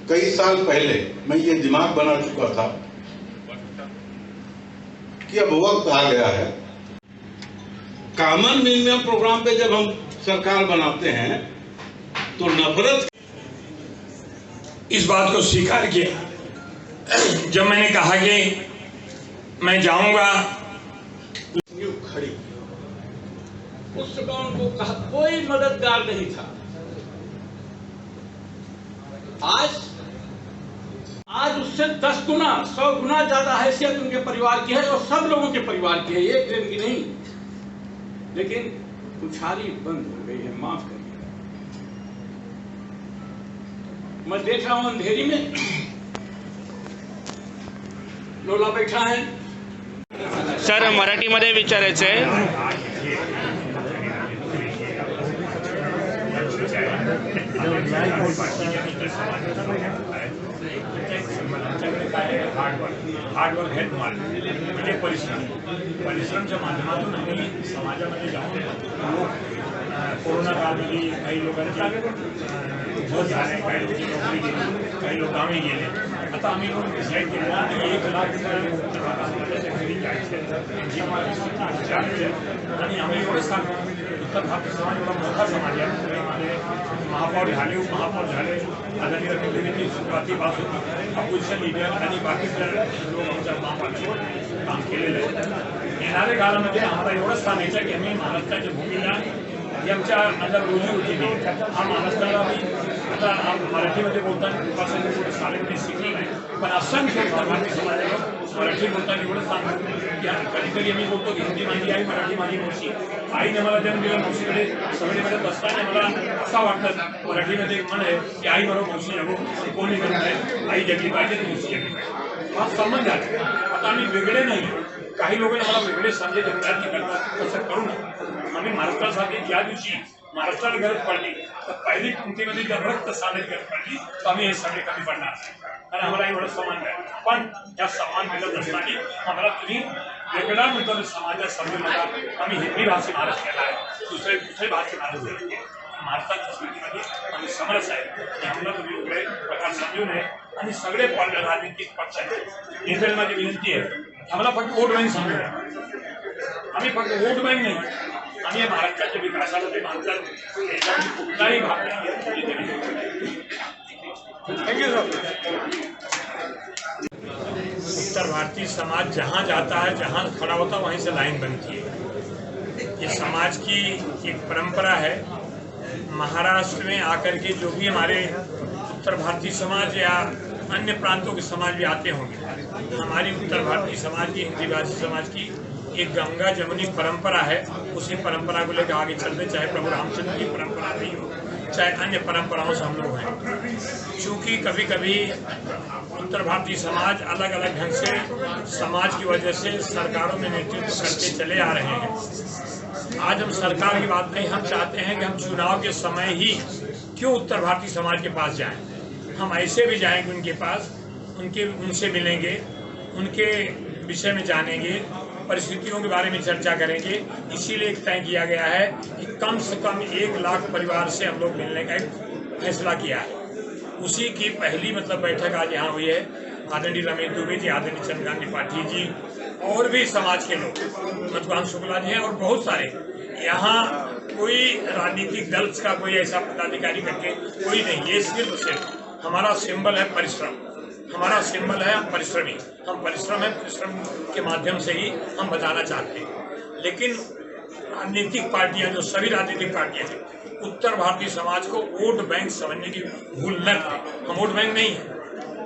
कई साल पहले मैं ये दिमाग बना चुका था कि अब वक्त आ गया है। कॉमन मिनिमम प्रोग्राम पे जब हम सरकार बनाते हैं तो नफरत, इस बात को स्वीकार किया जब मैंने कहा कि मैं जाऊंगा। खड़ी उस कौन को कहा, कोई मददगार नहीं था। आज उससे 10 गुना 100 गुना ज्यादा हैसियत उनके परिवार की है और सब लोगों के परिवार की है, एक जन की नहीं। लेकिन पुछारी बंद हो गई है, माफ करिए। मैं देख रहा हूं अंधेरी में लोला बैठा है। सर मराठीमध्ये विचारायचं आहे। हार्डवर्क है तुम्हाला म्हणजे परिश्रमच्या माध्यमातून आम्ही समाजामध्ये जाऊन कोरोना काळामध्ये काही लोकांची झोप झाले, काही लोकांची नोकरी गेली, काही लोक कामी गेले। आता आम्ही लोक डिसाईड केलं 1 लाख आणि आम्ही एवढं सांगतो उत्तर भारतीय समाज एवढा मोठा समाज आहे। महापौर झाले, उपमहापौर झाले, आदरणीय रमेश सुरुवातीपासून अपोजिशन लीडर आणि बाकीचे लोक आमच्या महापालिकेत काम केलेलं आहे। येणाऱ्या काळामध्ये आम्हाला एवढंच सांगायचं की आम्ही महाराष्ट्राच्या भूमीला ही आमच्या माझ्या रोजीरोटी नाही। हा महाराष्ट्राला आम्ही आता मराठीमध्ये बोलताना कृपासाठी थोडं शाळेमध्ये शिकलो नाही, पण असंख्य उत्तर भारतीय समाजाला मराठी बोलताना एवढं सांगतो की कधीतरी आम्ही बोलतो की हिंदी माझी आई, मराठी माझी मावशी। आईने मला जन्म दिला, मावशीकडे सगळे मिळत असताना मला असं वाटतं मराठीमध्ये म्हणे की आई बरोबर मावशी जगो, कोणी म्हणत आई जगली पाहिजे, मावशी जगली पाहिजे। हा संबंध आहे। आता आम्ही वेगळे नाही, काही लोकांना मला वेगळे समजायचे प्रयत्न करतात, तसं करू नये। आम्ही महाराष्ट्रासाठी ज्या दिवशी महाराष्ट्राला गरज पडली तर पहिली पंक्तीमध्ये जर रक्त सांगण्याची गरज पडली तर आम्ही हे सगळे कमी पडणार नाही, कारण आम्हाला एवढं सन्मान आहे। पण या सन्मान मिळत असताना आम्हाला तुम्ही वेगळा म्हणतो समाजात समजू नका। आम्ही हिंदी भाषी महाराज केला आहे, दुसरे भाषी महाराज केले। महाराष्ट्राच्या स्थितीमध्ये आम्ही समरस आहे आणि आम्हाला तुम्ही वेगळे प्रकार समजू नये। आणि सगळे राजनीतिक पक्षांचे नेत्यांना माझी विनंती आहे, आम्हाला फक्त वोट बँक समजू नये। आम्ही फक्त वोट बँक नाही, आम्ही महाराष्ट्राच्या विकासाला ते मानतात, याच्यामध्ये कुठलाही भाग नाही। Thank you sir. उत्तर भारतीय समाज जहाँ जाता है, जहाँ खड़ा होता है, वहीं से लाइन बनती है। ये समाज की एक परंपरा है। महाराष्ट्र में आकर के जो भी हमारे उत्तर भारतीय समाज या अन्य प्रांतों के समाज भी आते होंगे, हमारी उत्तर भारतीय समाज की, हिंदी भाषी समाज की एक गंगा जमुनी परंपरा है। उसी परंपरा को लेकर आगे चलते, चाहे प्रभु रामचंद्र की परंपरा नहीं हो, चाहे अन्य परंपराओं से हम लोग हैं। चूँकि कभी कभी उत्तर भारतीय समाज अलग अलग ढंग से समाज की वजह से सरकारों में नेतृत्व करते चले आ रहे हैं। आज हम सरकार की बात नहीं, हम चाहते हैं कि हम चुनाव के समय ही क्यों उत्तर भारतीय समाज के पास जाएं। हम ऐसे भी जाएंगे उनके पास, उनसे मिलेंगे, उनके विषय में जानेंगे, परिस्थितियों के बारे में चर्चा करेंगे। इसीलिए तय किया गया है कि कम से कम 1 लाख परिवार से हम लोग मिलने का एक फैसला किया है। उसी की पहली बैठक आज यहाँ हुई है। आदरणीय रमेश दुबे जी, आदरणीय चंद्रकांत त्रिपाठी जी और भी समाज के लोग, मधुकांत शुक्ला जी हैं और बहुत सारे। यहाँ कोई राजनीतिक दल का कोई ऐसा पदाधिकारी करके कोई नहीं, ये सिर्फ हमारा सिंबल है परिश्रम। हमारा सिंबल है हम परिश्रमी, हम परिश्रम है, परिश्रम के माध्यम से ही हम बताना चाहते हैं। लेकिन राजनीतिक पार्टियां, जो सभी राजनीतिक पार्टियां हैं, उत्तर भारतीय समाज को वोट बैंक समझने की भूल न करें। हम वोट बैंक नहीं है,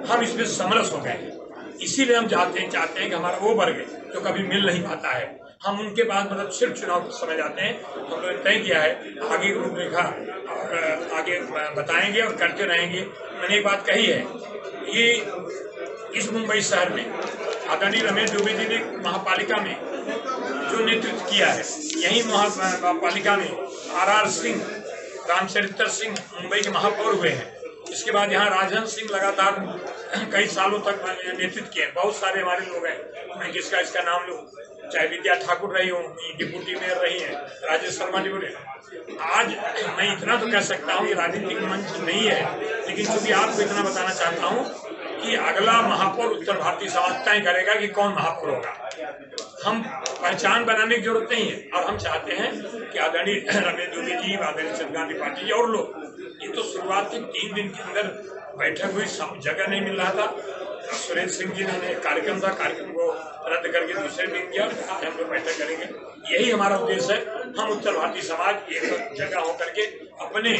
हम इसमें समरस हो गए हैं। इसीलिए हम चाहते हैं कि हमारा वो वर्ग जो कभी मिल नहीं पाता है, हम उनके पास सिर्फ चुनाव के समय जाते हैं। हम लोगों ने तय किया है, आगे की रूपरेखा और आगे बताएंगे और करते रहेंगे। मैंने एक बात कही है, ये इस मुंबई शहर में आदरणीय रमेश दुबे जी ने महापालिका में जो नेतृत्व किया है, यही महापालिका में RR सिंह, रामचरित्र सिंह मुंबई के महापौर हुए हैं। इसके बाद यहाँ राजहंस सिंह लगातार कई सालों तक नेतृत्व किए। बहुत सारे हमारे लोग हैं, मैं इसका नाम लूँ, चाहे विद्या ठाकुर रही हूँ, डिप्टी मेयर रही हैं, राजेश शर्मा डिप्टी। आज मैं इतना तो कह सकता हूँ, ये राजनीतिक मंच नहीं है, लेकिन चूंकि आपको इतना बताना चाहता हूँ कि अगला महापौर उत्तर भारतीय समाज तय करेगा कि कौन महापौर होगा। हम पहचान बनाने की जरूरत नहीं है, और हम चाहते हैं कि आदरणीय रमेश दुबे जी, आदरणीय चंद्रकांत पाटिल जी और लोग, ये तो शुरुआत के 3 दिन के अंदर बैठक हुई, जगह नहीं मिल रहा था। सुरेश सिंह जी ने कार्यक्रम को रद्द करके दूसरे दिन किया, हम लोग बैठक करेंगे। यही हमारा उद्देश्य है। हम उत्तर भारतीय समाज एक जगह होकर के अपने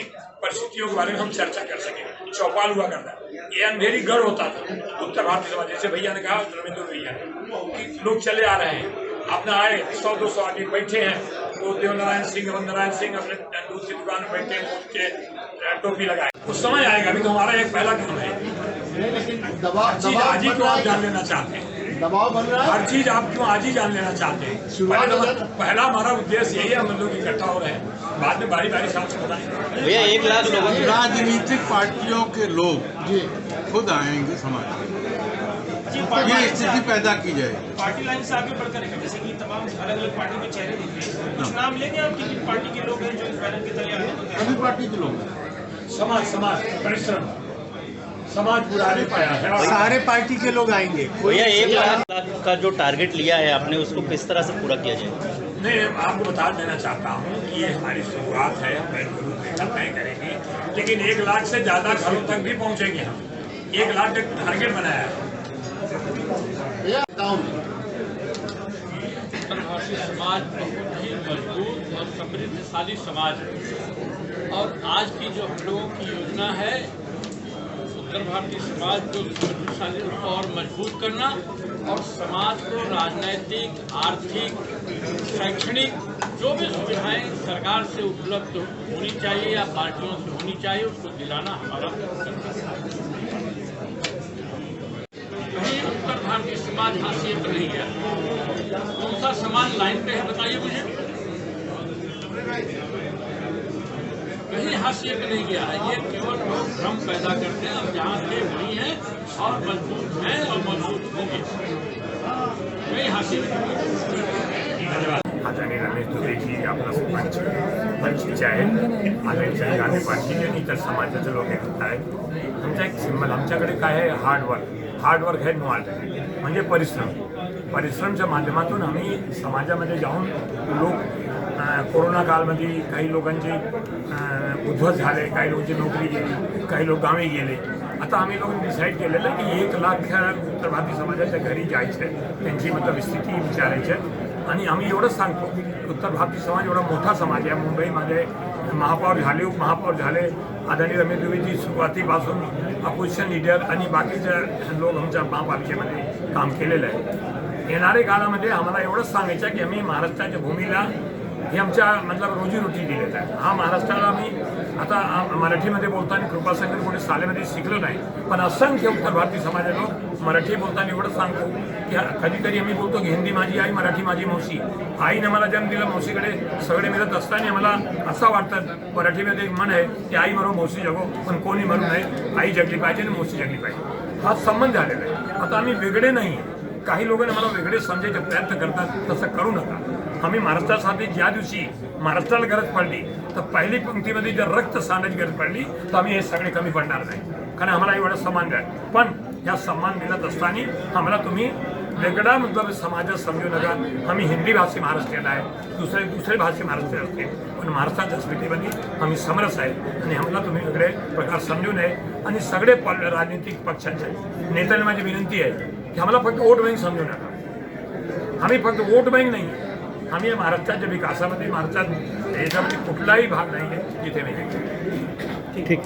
परिस्थितियों के बारे में हम चर्चा कर सकें। चौपाल हुआ करता है, ये अंधेरी गढ़ होता था उत्तर भारतीय समाज। जैसे भैया ने कहा, रमेश भैया ने, लोग चले आ रहे हैं, अपना आए 100-200 आदमी बैठे हैं, तो देवनारायण सिंह, वंदनारायण सिंह अपने दूध की दुकान में बैठे के टोपी लगाए। उस समय आएगा, अभी तो हमारा एक पहला काम है। आज ही क्यों आप जान लेना चाहते हैं? दबाव बन रहा है। हर चीज आप क्यों आज ही जान लेना चाहते हैं? पहला हमारा उद्देश्य यही है, हम लोग इकट्ठा हो रहे हैं, बाद में बारी बारी साथ बताएंगे। भैया 1 लाख लोगों की राजनीतिक पार्टियों के लोग खुद आएंगे समाज में, ये स्थिति पैदा की जाए। पार्टी लाइन से आगे बढ़कर है, जैसे कि तमाम अलग अलग पार्टी के चेहरे दिख रहे हैं, कुछ नाम लेंगे आप कि पार्टी के लोग हैं जो इस बैनर के तले आए हैं? सभी पार्टी के लोग, समाज परिश्रम, समाज बुरा नहीं पाया है, और सारे पार्टी के लोग आएंगे। भैया 1 लाख का जो टारगेट लिया है आपने, उसको किस तरह से पूरा किया जाए? मैं आपको बता देना चाहता हूँ कि ये हमारी शुरुआत है, हम रूपरेखा तय करेंगे, लेकिन 1 लाख से ज्यादा घरों तक भी पहुँचेंगे। हम 1 लाख का टारगेट बनाया है। उत्तर भारतीय समाज बहुत ही मजबूत और समृद्धशाली समाज है, और आज की जो हम लोगों की योजना है, उत्तर भारतीय समाज को समृद्धशाली और मजबूत करना, और समाज को राजनैतिक, आर्थिक, शैक्षणिक जो भी सुविधाएं सरकार से उपलब्ध होनी चाहिए या पार्टियों से होनी चाहिए, उसको दिलाना हमारा कहीं उत्तर भारतीय समाज हाशिए पर नहीं गया। कौन सा समाज लाइन पे है बताइए मुझे? कहीं हाशिए पे नहीं गया है। ये केवल लोग भ्रम पैदा करते हैं। हम जहाँ थे वही हैं और मजबूत हैं और मजबूत होंगे। कहीं हाशिए पे नहीं। धन्यवाद। आदरणीय रमेश दुबे जी, आपला पंचचे आहेत, आदरणीय चंद्रकांत पाटील आणि इतर समाजाचे लोक एकत्र आहेत। आमचा एक सिंबल, आमच्याकडे काय आहे, हार्डवर्क है नो आर्ट, म्हणजे परिश्रमच्या माध्यमातून आम्ही समाजामध्ये जाऊन लोक कोरोना काळमध्ये काही लोकांचे उद्ध्वस्त झाले, काही लोकांची नोकरी गेली, काही लोक गावी गेले। आता आम्ही लोकांनी डिसाईड केलेलं आहे की 1 लाख उत्तर भारतीय समाजाच्या घरी जायचं, त्यांची स्थिती विचारायची, आणि आम्ही एवढंच सांगतो, उत्तर भारतीय समाज एवढा मोठा समाज आहे। मुंबईमध्ये महापौर झाले, उपमहापौर झाले, आदरणीय रमेश दुबेजी सुरुवातीपासून अपोजिशन लीडर आणि बाकीचे लोक आमच्या महापालिकेमध्ये काम केलेलं आहे। येणाऱ्या काळामध्ये आम्हाला एवढंच सांगायचं की आम्ही महाराष्ट्राच्या भूमीला हे आमच्या रोजीरोटी दिलेत आहे। हा महाराष्ट्राला आम्ही आता मराठीमध्ये बोलताना कृपाशंकर कोणी शाळेमध्ये शिकलो नाही, पण असंख्य उत्तर भारतीय समाजाचे लोक मराठी बोलताना एवढं सांगतो की कधीतरी आम्ही बोलतो की हिंदी माझी आई, मराठी माझी मावशी। आईने मला जन्म दिला, मावशीकडे सगळे मिळत असताना मला असं वाटतं, मराठीमध्ये एक म्हण आहे की आई मरो मौसी जगो, पण कोणी मरू नये, आई जगली पाहिजे आणि मौसी जगली पाहिजे। हा संबंध झालेला आहे। आता आम्ही वेगळे नाही, काही लोकांना मला वेगळे समजायचे प्रयत्न करतात, तसं करू नका। आम्ही महाराष्ट्रासाठी ज्या दिवशी महाराष्ट्राला गरज पडली, तर पहिली पंक्तीमध्ये जर रक्त सांडण्याची गरज पडली, तर आम्ही हे सगळे कमी पडणार नाही, कारण आम्हाला एवढा सन्मान द्या। पण ह्या सन्मान मिळत असताना आम्हाला तुम्ही वेगळा समाजात समजू नका। आम्ही हिंदी भाषी महाराष्ट्रीयन आहे, दुसरे भाषी महाराष्ट्रीयन असतील, पण महाराष्ट्राच्या स्थितीमध्ये आम्ही समरस आहे, आणि आम्हाला तुम्ही वेगळे प्रकार समजू नये। आणि सगळे राजनीतिक पक्षांचे नेत्यांना माझी विनंती आहे की आम्हाला फक्त वोट बँक समजू नका। आम्ही फक्त वोट बँक नाही, आम्ही महाराष्ट्राच्या विकासामध्ये, महाराष्ट्रात याच्यामध्ये कुठलाही भाग नाही आहे जिथे मी ठीक